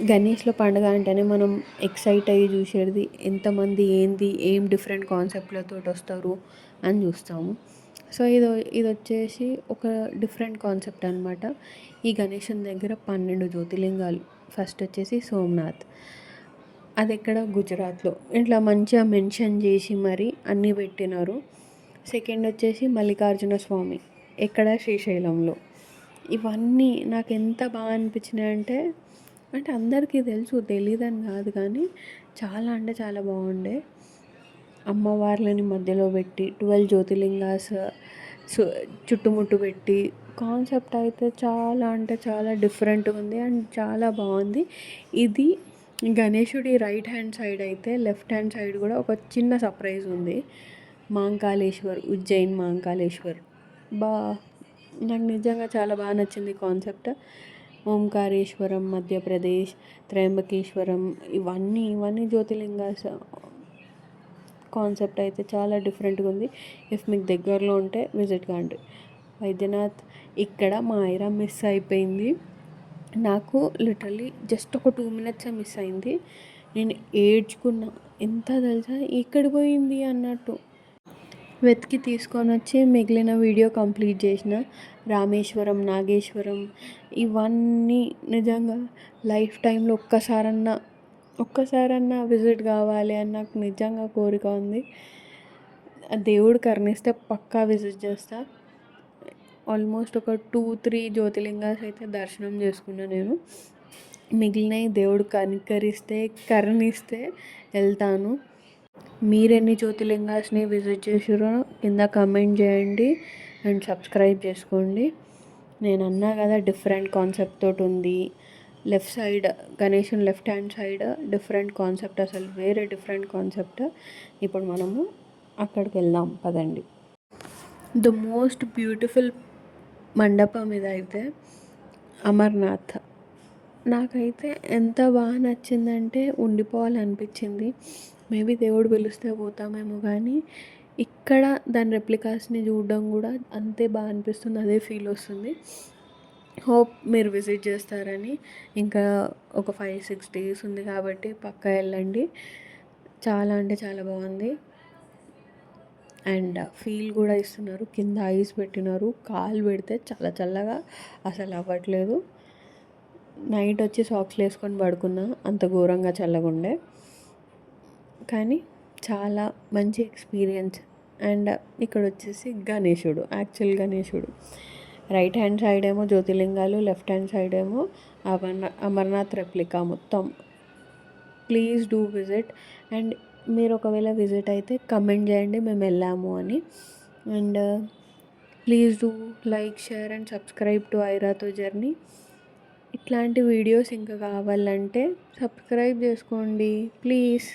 గణేష్‌ల పండుగ అంటేనే మనం ఎక్సైట్ అయ్యి చూసేది ఎంతమంది ఏంది ఏం డిఫరెంట్ కాన్సెప్ట్‌లతోటొస్తారు అని చూస్తాము. సో, ఇదొచ్చేసి ఒక డిఫరెంట్ కాన్సెప్ట్ అనమాట. ఈ గణేశుని దగ్గర 12 జ్యోతిర్లింగాలు. ఫస్ట్ వచ్చేసి సోమనాథ్. అదెక్కడ గుజరాత్‌లో. ఇట్లా మంచిగా మెన్షన్ చేసి మరి అన్నీ పెట్టినారు. సెకండ్ వచ్చేసి మల్లికార్జున స్వామి. ఎక్కడ శ్రీశైలంలో. ఇవన్నీ నాకెంత బాగా అనిపించినాయంటే, అంటే అందరికీ తెలుసు తెలీదని కాదు కానీ చాలా అంటే చాలా బాగుండే. అమ్మవార్లని మధ్యలో పెట్టి 12 జ్యోతిర్లింగాస్ సు చుట్టుముట్టు పెట్టి కాన్సెప్ట్ అయితే చాలా అంటే చాలా డిఫరెంట్గా ఉంది అండ్ చాలా బాగుంది. ఇది గణేశుడి రైట్ హ్యాండ్ సైడ్ అయితే లెఫ్ట్ హ్యాండ్ సైడ్ కూడా ఒక చిన్న సర్ప్రైజ్ ఉంది. మాంకాళేశ్వర్, ఉజ్జయిన్ మాంకాళేశ్వర్. బా నాకు నిజంగా చాలా బాగా నచ్చింది కాన్సెప్ట్. ఓంకారేశ్వరం మధ్యప్రదేశ్, త్రయంబకేశ్వరం ఇవన్నీ జ్యోతిర్లింగాస్ కాన్సెప్ట్ అయితే చాలా డిఫరెంట్గా ఉంది. ఇఫ్ మీకు దగ్గరలో ఉంటే విజిట్ కాండి. వైద్యనాథ్ ఇక్కడ మా ఐరా మిస్ అయిపోయింది. నాకు లిటరలీ జస్ట్ ఒక 2 మినిట్సే మిస్ అయింది. నేను ఏడ్చుకున్నా. ఎంత తెలుసా ఎక్కడ పోయింది అన్నట్టు. వెతికి తీసుకొని వచ్చి మిగిలిన వీడియో కంప్లీట్ చేసిన. రామేశ్వరం, నాగేశ్వరం ఇవన్నీ నిజంగా లైఫ్ టైంలో ఒక్కసారన్నా విజిట్ కావాలి అని నాకు నిజంగా కోరిక ఉంది. దేవుడు కరుణిస్తే పక్కా విజిట్ చేస్తా. ఆల్మోస్ట్ ఒక 2-3 జ్యోతిర్లింగాస్ అయితే దర్శనం చేసుకున్నా నేను. మిగిలినవి దేవుడు కరుణిస్తే వెళ్తాను. మీరెన్ని జ్యోతిర్లింగాస్ని విజిట్ చేసిరో కింద కమెంట్ చేయండి అండ్ సబ్స్క్రైబ్ చేసుకోండి. నేను అన్నా కదా డిఫరెంట్ కాన్సెప్ట్ తోటి ఉంది. లెఫ్ట్ సైడ్ గణేశుని left hand side different concept, అసలు వేరే డిఫరెంట్ కాన్సెప్ట్. ఇప్పుడు మనము అక్కడికి వెళ్దాం పదండి. ద మోస్ట్ బ్యూటిఫుల్ మండపం ఇదైతే అమర్నాథ్. నాకైతే ఎంత బాగా నచ్చిందంటే ఉండిపోవాలనిపించింది. మేబీ దేవుడు పిలిస్తే పోతామేమో కానీ ఇక్కడ దాని రెప్లికాస్ని చూడడం కూడా అంతే బాగా అనిపిస్తుంది. అదే ఫీల్ వస్తుంది. హోప్ మీరు విజిట్ చేస్తారని. ఇంకా ఒక 5-6 డేస్ ఉంది కాబట్టి పక్కా వెళ్ళండి. చాలా అంటే చాలా బాగుంది. అండ్ ఫీల్ కూడా ఇస్తున్నారు. కింద ఐస్ పెట్టినారు. కాలు పెడితే చాలా చల్లగా అసలు అవ్వట్లేదు. నైట్ వచ్చి సాక్స్లు వేసుకొని పడుకున్నా, అంత ఘోరంగా చల్లగుండే. కానీ చాలా మంచి ఎక్స్పీరియన్స్. అండ్ ఇక్కడ వచ్చేసి గణేశుడు, యాక్చువల్ గణేశుడు. రైట్ హ్యాండ్ సైడ్ ఏమో జ్యోతిర్లింగాలు, లెఫ్ట్ హ్యాండ్ సైడ్ ఏమో అమర్నాథ్ రెప్లికా మొత్తం. Please do visit. అండ్ మీరు ఒకవేళ విజిట్ అయితే కమెంట్ చేయండి మేము వెళ్ళాము అని. And please do like, share and subscribe to ఐరాతో జర్నీ. ఇట్లాంటి వీడియోస్ ఇంకా కావాలంటే సబ్స్క్రైబ్ చేసుకోండి ప్లీజ్.